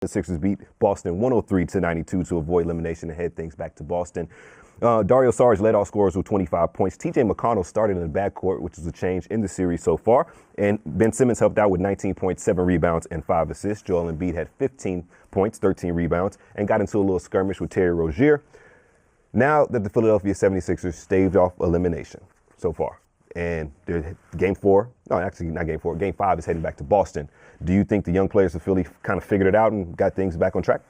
The Sixers beat Boston 103-92 to avoid elimination and head things back to Boston. Dario Saric led all scorers with 25 points. T.J. McConnell started in the backcourt, which is a change in the series so far. And Ben Simmons helped out with 19 points, 7 rebounds, and 5 assists. Joel Embiid had 15 points, 13 rebounds, and got into a little skirmish with Terry Rozier. Now that the Philadelphia 76ers staved off elimination so far, and game 5 is heading back to Boston. Do you think the young players of Philly kind of figured it out and got things back on track?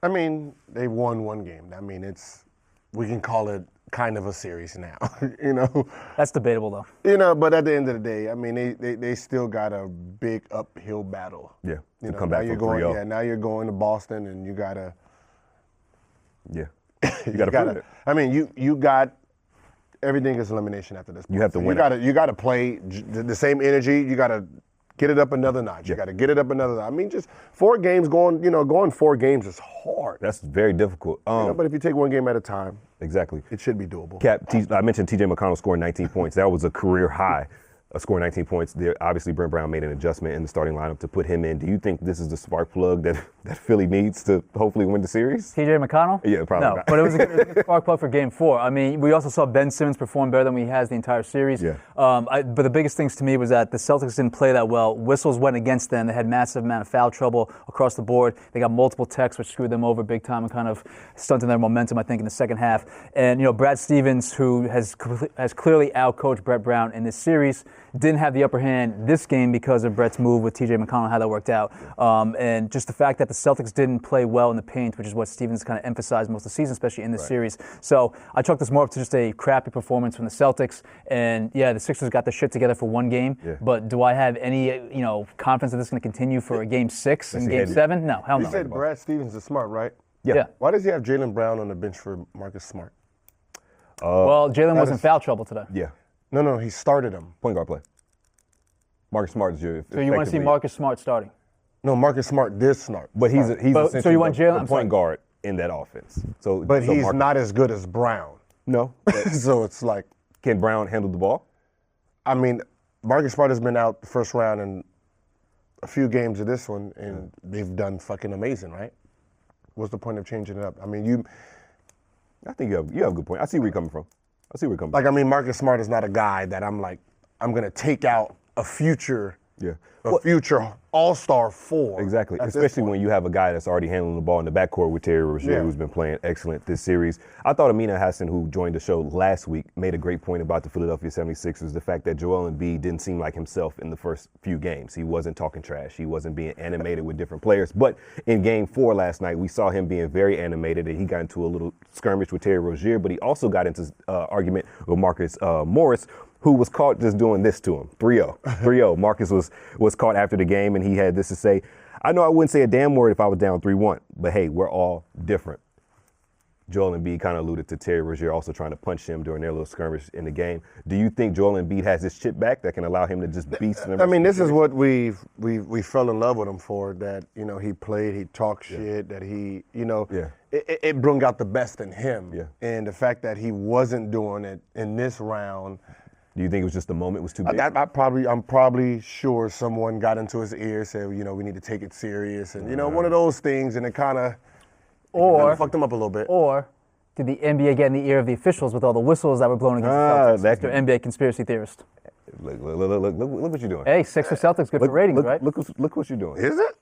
I mean, they won one game. I mean, we can call it kind of a series now, you know. That's debatable, though. You know, but at the end of the day, I mean, they still got a big uphill battle. Yeah, you know, come back now from 3-0. Yeah, now you're going to Boston, and you gotta. Yeah, you gotta prove it. I mean, you got. Everything is elimination after this point. You have to win. You got to play the same energy. You got to get it up another notch. You got to get it up another notch. I mean, just 4 games going 4 games is hard. That's very difficult. But if you take one game at a time, exactly, it should be doable. I mentioned T.J. McConnell scoring 19 points. That was a career high. Scoring 19 points. Obviously, Brent Brown made an adjustment in the starting lineup to put him in. Do you think this is the spark plug that Philly needs to hopefully win the series? T.J. McConnell? Yeah, probably no, not. But it was a good spark plug for Game 4. I mean, we also saw Ben Simmons perform better than he has the entire series. Yeah. But the biggest things to me was that the Celtics didn't play that well. Whistles went against them. They had massive amount of foul trouble across the board. They got multiple techs, which screwed them over big time and kind of stunted their momentum, I think, in the second half. And, Brad Stevens, who has clearly outcoached Brett Brown in this series, didn't have the upper hand this game because of Brett's move with T.J. McConnell, how that worked out. And just the fact that the Celtics didn't play well in the paint, which is what Stevens kind of emphasized most of the season, especially in this series. So I chalk this more up to just a crappy performance from the Celtics. And, yeah, the Sixers got their shit together for one game. Yeah. But do I have any, confidence that this is going to continue for a Game 6 and Game 7? No, hell no. You said Brad Stevens is smart, right? Yeah. Why does he have Jaylen Brown on the bench for Marcus Smart? Well, Jaylen was in foul trouble today. Yeah. No, he started him. Point guard play. Marcus Smart is your. So you want to see Marcus Smart starting? No, Marcus Smart did start. But he's essentially so you want Jaylen, the point guard in that offense. But he's not as good as Brown. No. So it's like. Can Brown handle the ball? I mean, Marcus Smart has been out the first round in a few games of this one, and they've done fucking amazing, right? What's the point of changing it up? I mean, I think you have a good point. I see where you're coming from. Like, I mean, Marcus Smart is not a guy that I'm going to take out a future all-star 4. Exactly, especially when you have a guy that's already handling the ball in the backcourt with Terry Rozier, who's been playing excellent this series. I thought Amina Hassan, who joined the show last week, made a great point about the Philadelphia 76ers, the fact that Joel Embiid didn't seem like himself in the first few games. He wasn't talking trash. He wasn't being animated with different players. But in Game 4 last night, we saw him being very animated, and he got into a little skirmish with Terry Rozier, but he also got into argument with Marcus Morris, who was caught just doing this to him. 3-0. 3-0. Marcus was caught after the game, and he had this to say, I know I wouldn't say a damn word if I was down 3-1, but hey, we're all different. Joel Embiid kind of alluded to Terry Rozier also trying to punch him during their little skirmish in the game. Do you think Joel Embiid has this chip back that can allow him to just beast them? I mean, this is what we fell in love with him for, that, he played, he talked shit, that he, it brought out the best in him. Yeah. And the fact that he wasn't doing it in this round. Do you think it was just the moment was too big? I'm probably sure someone got into his ear, said, we need to take it serious. And, one of those things, and it kind of fucked him up a little bit. Or did the NBA get in the ear of the officials with all the whistles that were blown against the Celtics? Mr. NBA conspiracy theorist. Look what you're doing. Hey, Sixers Celtics, good for ratings, right? Look what you're doing. Is it?